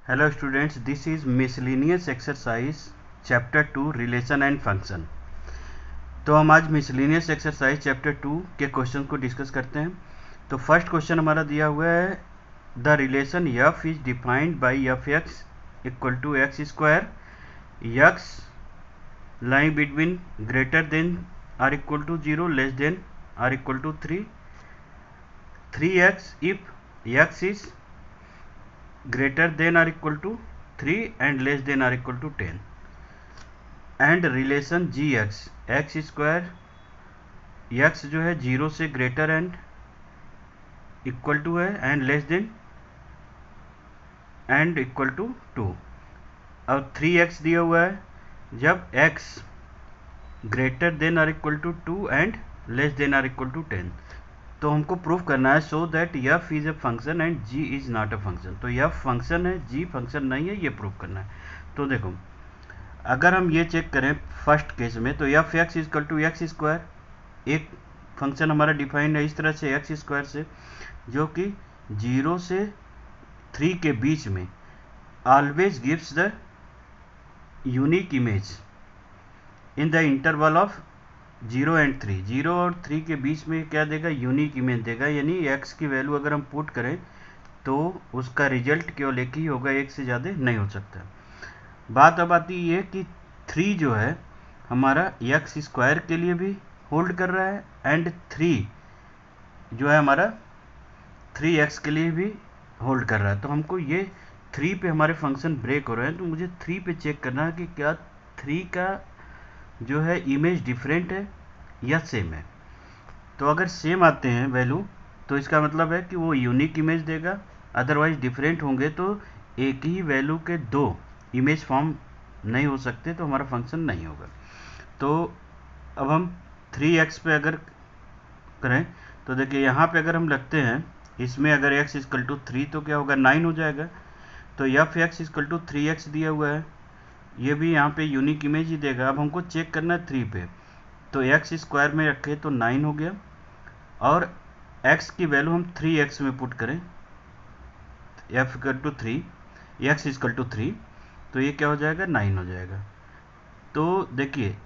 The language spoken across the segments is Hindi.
Hello students, this is miscellaneous exercise chapter 2 relation and function. तो हम आज मिसलिनियस एक्सरसाइज चैप्टर 2 के क्वेश्चन को डिस्कस करते हैं। तो फर्स्ट क्वेश्चन हमारा दिया हुआ है, the relation f is defined by f x equal to x square x lying between greater than or equal to 0 less than or equal to 3x if x is greater than or equal to 3 and less than or equal to 10 and relation gx x square x जो है 0 से ग्रेटर एंड इक्वल टू है and less than and equal to 2 और 3x दिया हुआ है जब x ग्रेटर देन और equal to 2 and less than और इक्वल टू 10। तो हमको प्रूफ करना है so that f is a function and g is not a function. तो एफ फंक्शन है, जी फंक्शन नहीं है, ये प्रूफ करना है। तो देखो, अगर हम ये चेक करें फर्स्ट केस में, तो f x is equal to x square, एक फंक्शन हमारा डिफाइंड है इस तरह से एक्स स्क्वायर से, जो कि 0 से 3 के बीच में always gives the unique image in the interval of 0 and 3। 0 और 3 के बीच में क्या देगा? यूनिक इमेज देगा, यानी x की वैल्यू अगर हम पुट करें तो उसका रिजल्ट केवल एक ही होगा, एक से ज़्यादा नहीं हो सकता। बात अब आती है कि 3 जो है हमारा एक्स स्क्वायर के लिए भी होल्ड कर रहा है एंड 3 जो है हमारा 3x के लिए भी होल्ड कर रहा है। तो हमको ये 3 पे हमारे फंक्शन ब्रेक हो रहे हैं, तो मुझे 3 पे चेक करना है कि क्या 3 का जो है इमेज डिफरेंट है या सेम है। तो अगर सेम आते हैं वैल्यू तो इसका मतलब है कि वो यूनिक इमेज देगा, अदरवाइज डिफरेंट होंगे तो एक ही वैल्यू के दो इमेज फॉर्म नहीं हो सकते, तो हमारा फंक्शन नहीं होगा। तो अब हम 3x पे अगर करें तो देखिए यहाँ पे अगर हम लगते हैं इसमें, अगर x इक्वल टू 3 तो क्या होगा? 9 हो जाएगा। तो f x equal to 3x दिया हुआ है, ये भी यहाँ पे यूनिक इमेज ही देगा। अब हमको चेक करना है 3 पे, तो एक्स स्क्वायर में रखें तो 9 हो गया, और x की वैल्यू हम 3x में पुट करें, f equal to 3, x equal to 3, तो ये क्या हो जाएगा? 9 हो जाएगा। तो देखिए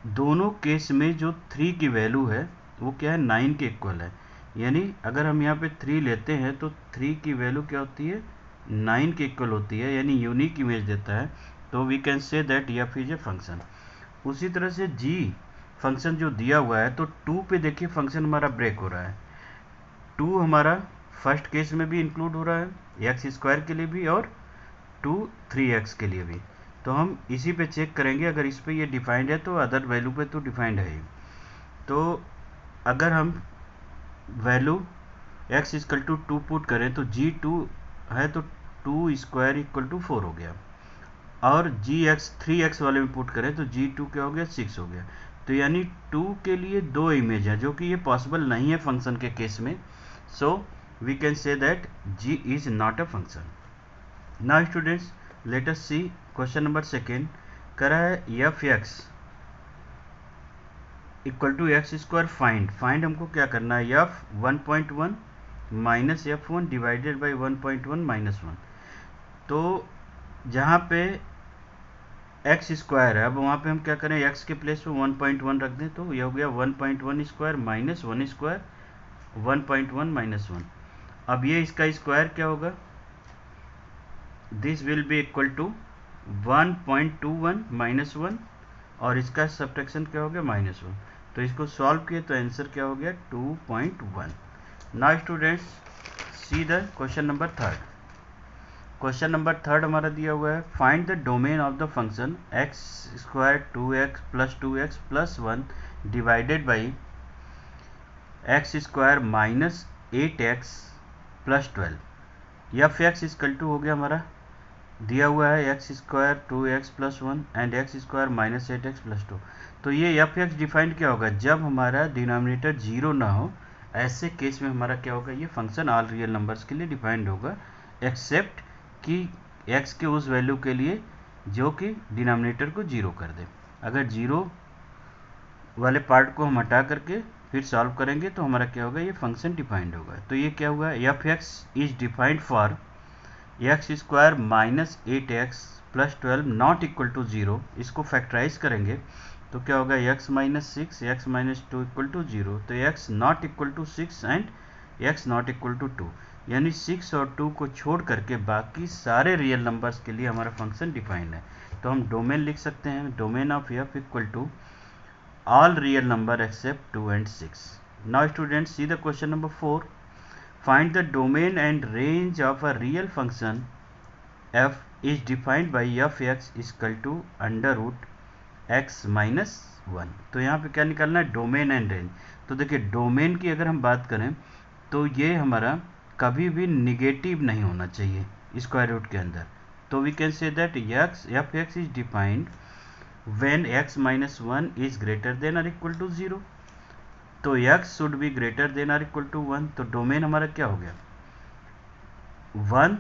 दोनों केस में जो 3 की वैल्यू है वो क्या है? 9 के इक्वल है। यानी अगर हम यहाँ पे 3 लेते हैं तो 3 की वैल्यू क्या होती है? 9 के इक्वल होती है, यानी यूनिक इमेज देता है। तो we can say that f is a function. उसी तरह से जी फंक्शन जो दिया हुआ है, तो 2 पे देखिए फंक्शन हमारा ब्रेक हो रहा है। 2 हमारा फर्स्ट केस में भी इंक्लूड हो रहा है, एक्स स्क्वायर के लिए भी और 2 3x के लिए भी। तो हम इसी पे चेक करेंगे, अगर इस पे ये डिफाइंड है तो अदर वैल्यू पे तो डिफाइंड है ही। तो अगर हम value x equal to 2 put करें तो जी 2 है, तो 2 स्क्वायर इक्वल टू 4 हो गया, और जी एक्स 3x वाले में पुट करें तो जी 2 क्या हो गया? 6 हो गया। तो यानी 2 के लिए दो इमेज है, जो कि ये पॉसिबल नहीं है फंक्शन के केस में। So we can say that g is not a function. Now students, let us see question number second. कर रहा है f x equal to x square find हमको क्या करना है? F 1.1 minus f 1 divided by 1.1 minus 1। तो जहाँ पे एक्स स्क्वायर है, अब वहाँ पे हम क्या करें? एक्स के प्लेस पे 1.1 रख दें, तो ये हो गया 1.1 स्क्वायर माइनस 1 स्क्वायर 1.1 माइनस 1। अब ये इसका स्क्वायर क्या होगा? This will be equal to 1.21 minus 1, और इसका सब्ट्रैक्शन क्या हो गया? माइनस 1। तो इसको सॉल्व किए तो आंसर क्या हो गया? 2.1। Now students, see the question number third. Question number third हमारा दिया हुआ है, find the domain of the function x square 2x plus 2x plus 1 divided by x square minus 8x plus 12। F x equal to हो गया हमारा दिया हुआ है x square 2x plus 1 and x square minus 8x plus 2। तो ये एफ एक्स डिफाइंड क्या होगा? जब हमारा डिनोमिनेटर 0 ना हो, ऐसे केस में हमारा क्या होगा? ये फंक्शन ऑल रियल नंबर्स के लिए डिफाइंड होगा, एक्सेप्ट कि x के उस वैल्यू के लिए जो कि डिनोमिनेटर को 0 कर दे। अगर 0 वाले पार्ट को हम हटा करके फिर सॉल्व करेंगे तो हमारा क्या होगा? ये फंक्शन डिफाइंड होगा। तो ये क्या हुआ? F x is defined for x square minus 8x plus 12 not equal to 0, इसको फैक्टराइज करेंगे तो क्या होगा, x minus 6 x minus 2 equal to 0, तो x not equal to 6 and x not equal to 2, यानी 6 और 2 को छोड़ करके बाकी सारे रियल नंबर्स के लिए हमारा फंक्शन डिफाइंड है। तो हम डोमेन लिख सकते हैं, domain of f equal to all real number except 2 and 6. Now students, see the question number 4. Find the domain and range of a real function f is defined by fx is equal to under root x minus 1. तो यहाँ पे क्या निकालना है, डोमेन एंड रेंज। तो देखिए डोमेन की अगर हम बात करें तो ये हमारा कभी भी निगेटिव नहीं होना चाहिए स्क्वायर रूट के अंदर। तो we can say that f x is defined when x minus 1 is greater than or equal to 0, तो x should be greater than or equal to 1। तो डोमेन हमारा क्या हो गया, 1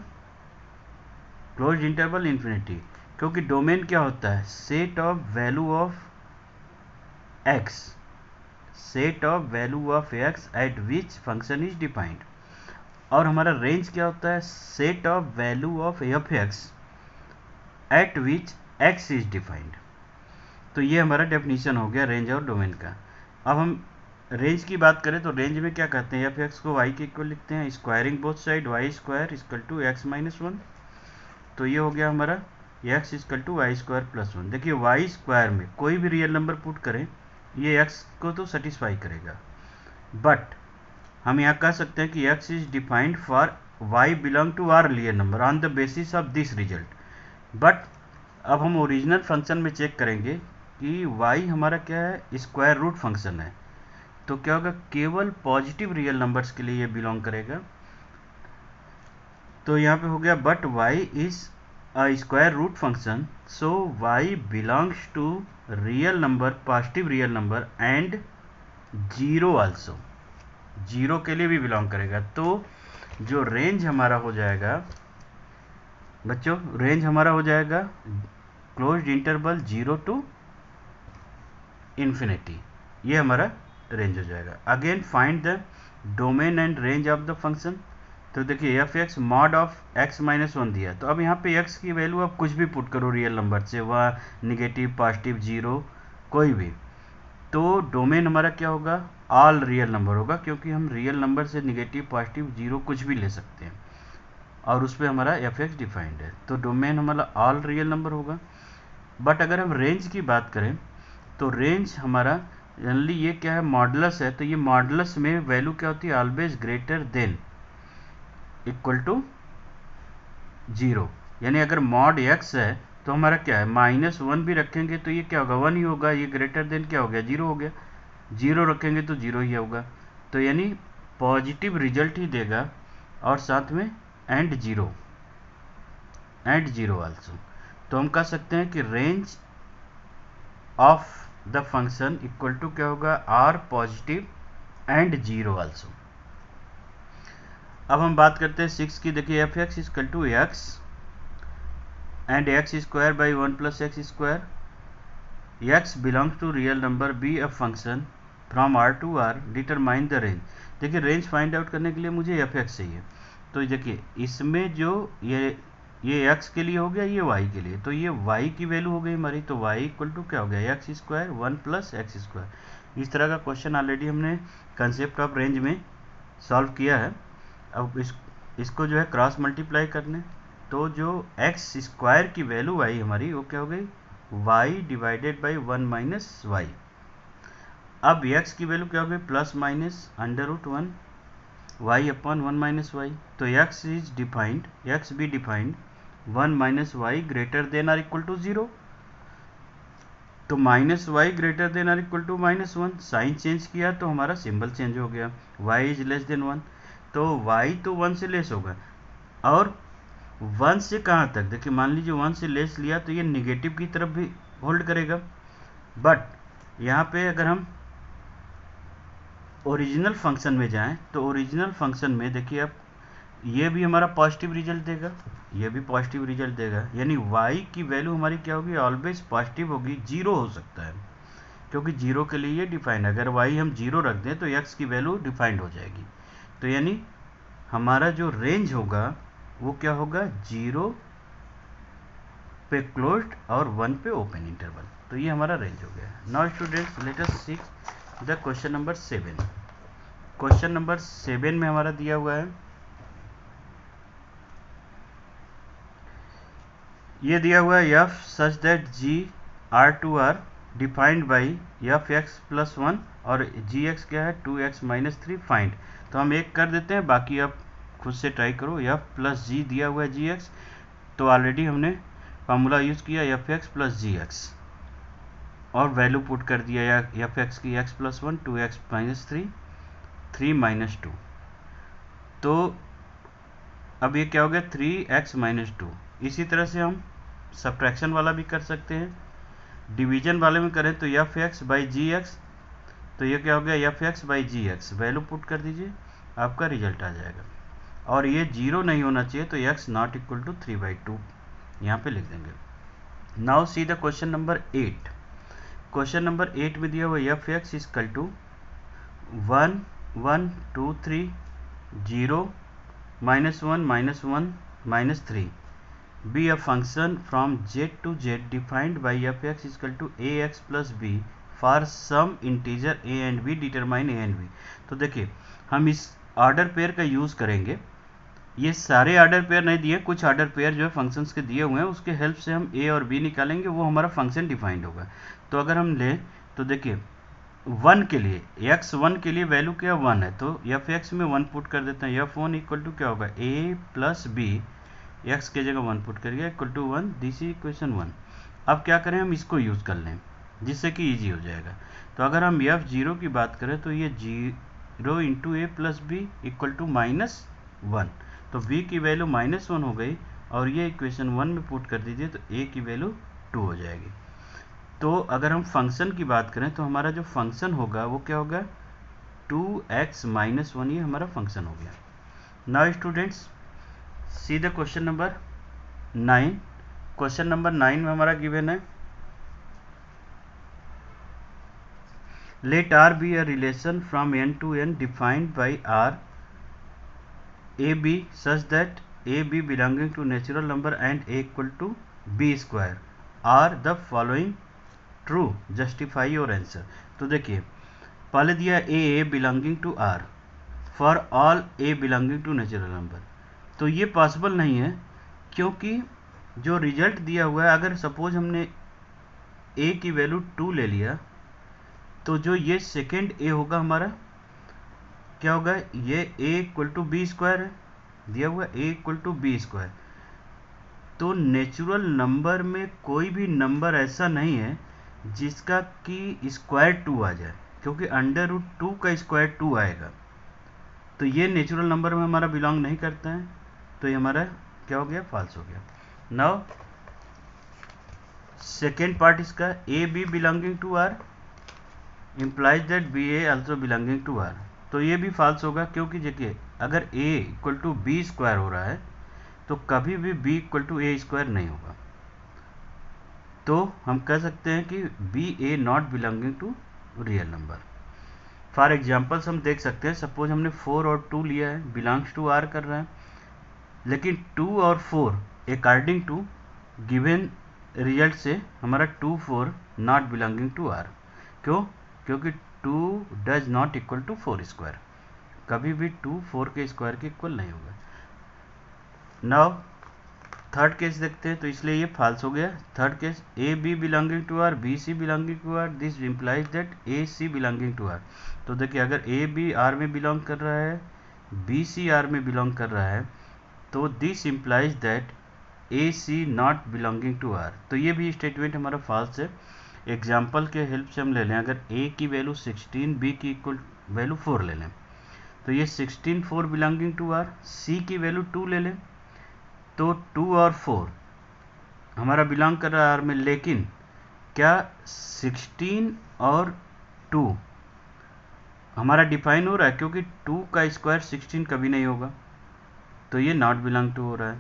क्लोज इंटरवल इन्फिनिटी, क्योंकि डोमेन क्या होता है, set of value of x, set of value of x eight which function is defined. और हमारा रेंज क्या होता है, set of value of F x eight which x is defined. तो ये हमारा डेफिनेशन हो गया रेंज और डोमेन का। अब हम रेंज की बात करें तो रेंज में क्या कहते हैं, एफ एक्स को वाई के इक्वल लिखते हैं, squaring both side y square equal to x minus 1। तो ये हो गया हमारा x equal to y square plus 1। देखिए वाई स्क्वायर में कोई भी रियल नंबर पुट करें ये एक्स को तो सेटिस्फाई करेगा, बट हम यहाँ कह सकते हैं कि x is defined for y belong to R real number on the basis of this result. But अब हम ओरिजिनल फंक्शन में चेक करेंगे कि y हमारा क्या है, स्क्वायर रूट फंक्शन है, तो क्या होगा, केवल पॉजिटिव रियल नंबर्स के लिए ये बिलोंग करेगा। तो यहाँ पे हो गया but y is a square root function, so y belongs to real number, positive real number and zero also, zero के लिए भी बिलोंग करेगा। तो जो रेंज हमारा हो जाएगा बच्चों, रेंज हमारा हो जाएगा क्लोज्ड इंटरवल 0 टू इन्फिनिटी, ये हमारा रेंज हो जाएगा। Again find the domain and range of the function. तो देखिए f x mod of x minus 1 दिया, तो अब यहाँ पे एक्स की वैल्यू आप कुछ भी पुट करो रियल नंबर से, वह निगेटिव पॉजिटिव जीरो कोई भी, तो डोमेन हमारा क्या होगा, ऑल रियल नंबर होगा, क्योंकि हम रियल नंबर से निगेटिव पॉजिटिव जीरो कुछ भी ले सकते हैं और उस पर हमारा एफ एक्स डिफाइंड है। तो डोमेन हमारा ऑल रियल नंबर होगा। बट अगर हम रेंज की बात करें तो रेंज हमारा जनरली ये क्या है, मॉडुलस है, तो ये मॉडुलस में वैल्यू क्या होती है, always greater than equal to 0। यानी अगर मॉड x है तो हमारा क्या है, माइनस 1 भी रखेंगे तो ये क्या होगा, 1 ही होगा, ये ग्रेटर देन क्या हो गया, 0 हो गया, 0 रखेंगे तो 0 ही होगा। तो यानी पॉजिटिव रिजल्ट ही देगा और साथ में एंड जीरो आल्सो। तो हम कह सकते हैं कि range of the function equal to क्या होगा, आर पॉजिटिव एंड 0 आल्सो। अब हम बात करते हैं 6 की। देखिए f x equal to x and x square by 1 plus x square, x belongs to real number, be a function from R to R, determine the range. देखिए रेंज फाइंड आउट करने के लिए मुझे एफ एक्स चाहिए, तो देखिए इसमें जो ये x के लिए हो गया, ये y के लिए, तो ये y की वैल्यू हो गई हमारी, तो y इक्वल टू क्या हो गया, x square 1 plus x square. इस तरह का क्वेश्चन ऑलरेडी हमने कंसेप्ट ऑफ रेंज में सॉल्व किया है। अब इसको जो है क्रॉस मल्टीप्लाई करने, तो जो एक्स स्क्वायर की वैल्यू आई हमारी वो क्या हो गई, y divided by 1 minus y. अब x की वैल्यू क्या हो गई, plus minus under root 1 y upon 1 minus y. तो x is defined, x be defined 1 minus y greater than or equal to 0। तो minus y greater than or equal to minus 1, sign change किया तो हमारा सिंबल चेंज हो गया, y इज लेस देन 1, तो y तो 1 से लेस होगा। और 1 से कहाँ तक, देखिए मान लीजिए 1 से लेस लिया तो ये निगेटिव की तरफ भी होल्ड करेगा। बट यहाँ पे अगर हम ओरिजिनल फंक्शन में जाएं तो ओरिजिनल फंक्शन में देखिए आप, ये भी हमारा पॉजिटिव रिजल्ट देगा, ये भी पॉजिटिव रिजल्ट देगा, यानी y की वैल्यू हमारी क्या होगी, ऑलवेज पॉजिटिव होगी, 0 हो सकता है क्योंकि 0 के लिए ये डिफाइंड है। अगर y हम 0 रख दें तो x की वैल्यू डिफाइंड हो जाएगी। तो यानी हमारा जो रेंज होगा वो क्या होगा, 0 पे क्लोज्ड और 1 पे ओपन इंटरवल। तो ये हमारा रेंज हो गया। Now students let us C the question number 7। Question number 7 में हमारा दिया हुआ है, ये दिया हुआ है f such that g R2R defined by f x plus 1 और जी एक्स क्या है 2x माइनस 3 फाइंड। तो हम एक कर देते हैं, बाकी आप खुद से ट्राई करो। f प्लस जी दिया हुआ है जी एक्स, तो ऑलरेडी हमने फार्मूला यूज़ किया एफ एक्स प्लस जी एक्स और वैल्यू पुट कर दिया या एफ एक्स की x plus 1 2x minus 3 3 minus 2। तो अब ये क्या हो गया 3x माइनस 2। इसी तरह से हम सब्ट्रैक्शन वाला भी कर सकते हैं। डिवीजन वाले में करें तो f x by g x, तो ये क्या हो गया f x by g x, value put कर दीजिए, आपका रिजल्ट आ जाएगा। और ये 0 नहीं होना चाहिए, तो x नॉट इक्वल टू 3/2 यहाँ पे लिख देंगे। Now see the question number 8। Question number 8 में दिया हुआ f x equal to 1 1 2 3 0 -1 -3 be a function from z to z defined by fx equal to ax plus b for some integer a and b determine a and b। तो देखिए हम इस ऑर्डर पेयर का यूज़ करेंगे। ये सारे ऑर्डर पेयर नहीं दिए, कुछ ऑर्डर पेयर जो है फंक्शंस के दिए हुए हैं, उसके हेल्प से हम a और b निकालेंगे, वो हमारा फंक्शन डिफाइंड होगा। तो अगर हम लें तो देखिए 1 के लिए x1 के लिए वैल्यू क्या 1 है, तो एफ एक्स में 1 पुट कर देते हैं। f1 इक्वल टू क्या होगा a प्लस बी, x के जगह 1 पुट करिए equal to 1, this is equation 1। अब क्या करें, हम इसको यूज़ कर लें जिससे कि इजी हो जाएगा। तो अगर हम f0 की बात करें तो ये 0 into a plus b equal to -1, तो b की वैल्यू -1 हो गई और ये इक्वेशन 1 में पुट कर दीजिए तो a की वैल्यू 2 हो जाएगी। तो अगर हम फंक्शन की बात करें तो हमारा जो फंक्शन होगा वो क्या होगा 2x माइनस 1, ये हमारा फंक्शन हो गया। Now students see the question number 9। Question number 9 में हमारा गिवन है let r be a relation from n to n defined by r A B such that A B belonging to natural number and a equal to B square are the following true, justify your answer. तो देखिए पहले दिया A belonging to R for all A belonging to natural number, तो ये पॉसिबल नहीं है क्योंकि जो रिजल्ट दिया हुआ है, अगर सपोज हमने ए की वैल्यू 2 ले लिया तो जो ये सेकेंड ए होगा हमारा क्या होगा, ये ए इक्वल टू बी स्क्वायर है, दिया हुआ ए इक्वल टू बी स्क्वायर। तो नेचुरल नंबर में कोई भी नंबर ऐसा नहीं है जिसका कि स्क्वायर 2 आ जाए, क्योंकि अंडर रूट 2 का स्क्वायर 2 आएगा, तो ये नेचुरल नंबर में हमारा बिलोंग नहीं करता है, तो ये हमारा क्या हो गया, फॉल्स हो गया। नाउ सेकेंड पार्ट इसका a B belonging to R implies that b a also belonging to R, तो ये भी फॉल्स होगा क्योंकि देखिए अगर a equal to B square हो रहा है तो कभी भी b equal to a square नहीं होगा। तो हम कह सकते हैं कि b a not belonging to real number. For examples हम देख सकते हैं, सपोज हमने 4 और 2 लिया है, बिलोंग्स टू आर कर रहा है, लेकिन 2 और 4 अकॉर्डिंग टू गिवन रिजल्ट से हमारा 2 4 नॉट बिलोंगिंग टू आर। क्यों, क्योंकि 2 does not equal to 4 square, कभी भी 2 4 के स्क्वायर के इक्वल नहीं होगा। नाउ थर्ड केस देखते हैं, तो इसलिए ये फॉल्स हो गया। Third case a B belonging to R b c belonging to R, this implies that a c belonging to R. तो देखिए अगर ए बी आर में बिलोंग कर रहा है, बी सी आर में बिलोंग कर रहा है, तो this implies that a c not belonging to R. तो ये भी स्टेटमेंट हमारा फॉल्स है। एग्जाम्पल के हेल्प से हम ले लें, अगर ए की वैल्यू 16 बी की इक्वल वैल्यू 4 ले लें, तो ये 16 4 बिलोंगिंग टू आर, सी की वैल्यू 2 ले लें तो 2 और 4 हमारा बिलोंग कर रहा है आर में, लेकिन क्या 16 और 2 हमारा डिफाइन हो रहा है, क्योंकि 2 का स्क्वायर 16 कभी नहीं होगा, तो ये नॉट बिलोंग टू हो रहा है।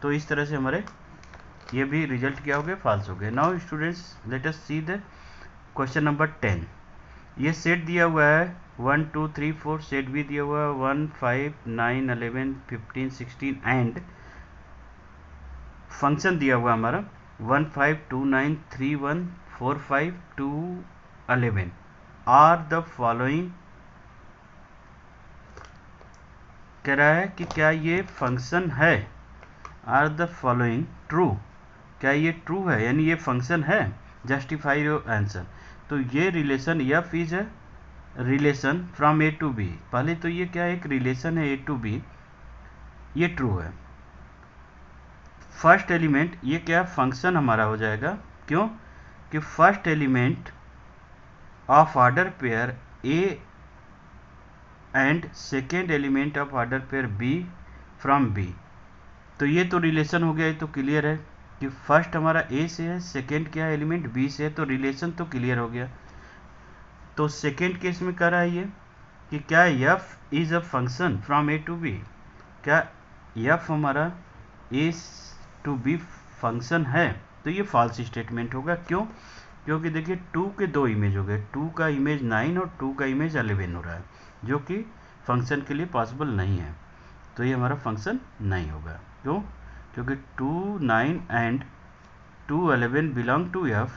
तो इस तरह से हमारे ये भी रिजल्ट क्या हो गए, फॉल्स हो गए। Now students let us C the question number 10। ये सेट दिया हुआ है 1 2 3 4, सेट भी दिया हुआ है 1 5 9 11 15 16 एंड फंक्शन दिया हुआ हमारा 15293145 आर द फॉलोइंग, कह रहा है कि क्या ये फंक्शन है, आर द फॉलोइंग ट्रू, क्या ये ट्रू है, यानी ये फंक्शन है, जस्टिफाई योर आंसर। तो ये relation f is a relation from a to b, पहले तो ये क्या एक रिलेशन है ए टू बी, ये ट्रू है। फर्स्ट एलिमेंट ये क्या फंक्शन हमारा हो जाएगा, क्यों कि first element of order pair a and second element of order pair b from b. तो ये तो रिलेशन हो गया, ये तो क्लियर है कि फर्स्ट हमारा ए से है, सेकेंड क्या एलिमेंट बी से है, तो रिलेशन तो क्लियर हो गया। तो सेकेंड केस में कह रहा है ये कि क्या f is a function from a to b, क्या एफ हमारा ए टू बी फंक्शन है, तो ये फॉल्स स्टेटमेंट होगा। क्यों, क्योंकि देखिए 2 के 2 इमेज हो गए, 2 का इमेज 9 और 2 का इमेज 11 हो रहा है, जो कि फंक्शन के लिए पॉसिबल नहीं है, तो ये हमारा फंक्शन नहीं होगा। क्यों, क्योंकि 2 9 एंड 2 11 बिलोंग टू एफ,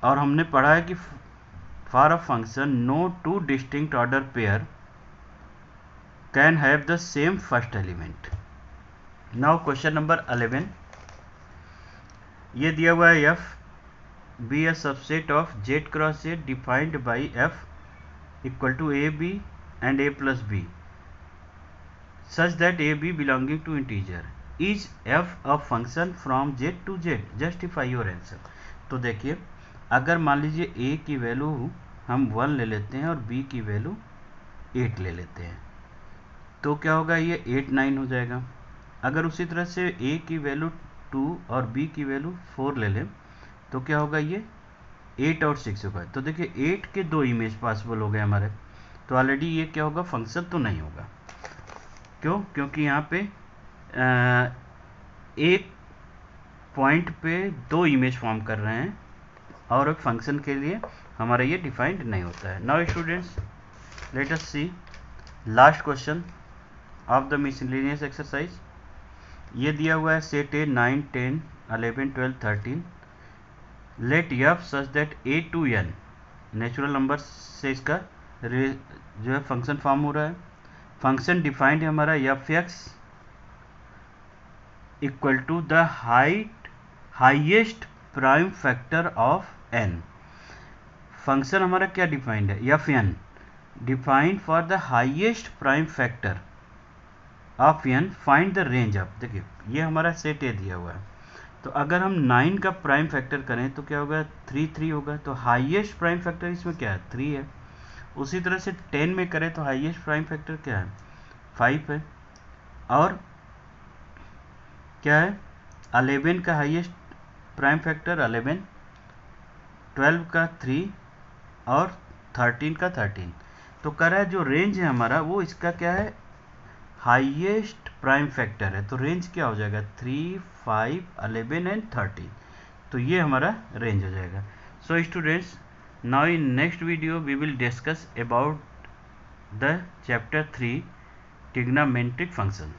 और हमने पढ़ा है कि for a function no two distinct order pair can have the same first element. Now question number 11, ये दिया हुआ है f be a subset of Z cross Z defined by f equal to a b and a plus b such that a b belonging to integer is f a function from z to z, justify your answer। तो देखिए अगर मान लीजिए a की वैल्यू हम 1 ले लेते हैं और b की वैल्यू 8 ले लेते हैं, तो क्या होगा, ये 8 9 हो जाएगा। अगर उसी तरह से a की वैल्यू 2 और b की वैल्यू 4 ले लें, तो क्या होगा, ये 8 और 6 होगा। तो देखिए 8 के 2 इमेज पॉसिबल हो गए हमारे, तो ऑलरेडी ये क्या होगा, फंक्शन तो नहीं होगा। क्यों, क्योंकि यहाँ पे एक पॉइंट पे 2 इमेज फॉर्म कर रहे हैं और एक फंक्शन के लिए हमारा ये डिफाइंड नहीं होता है। Now students let us see last question of the miscellaneous exercise. ये दिया हुआ है set a 9 10 11 12 13 let f such that a to n natural number से इसका जो है फंक्शन फॉर्म हो रहा है। फंक्शन डिफाइंड है हमारा f x equal to the highest prime factor of n. Function हमारा क्या डिफाइंड है, f n defined for the highest prime factor of n, find the range of. देखिए ये हमारा सेट ए दिया हुआ है, तो अगर हम 9 का प्राइम फैक्टर करें तो क्या होगा, 3 3 होगा, तो हाइएस्ट प्राइम फैक्टर इसमें क्या है, 3 है। उसी तरह से 10 में करें तो हाईएस्ट प्राइम फैक्टर क्या है, 5 है। और क्या है, 11 का हाईएस्ट प्राइम फैक्टर 11, 12 का 3 और 13 का 13। तो कह रहा है जो रेंज है हमारा वो इसका क्या है, हाईएस्ट प्राइम फैक्टर है, तो रेंज क्या हो जाएगा, 3 5 11 एंड 13। तो ये हमारा रेंज हो जाएगा। So students now in next video we will discuss about the chapter 3 trigonometric function।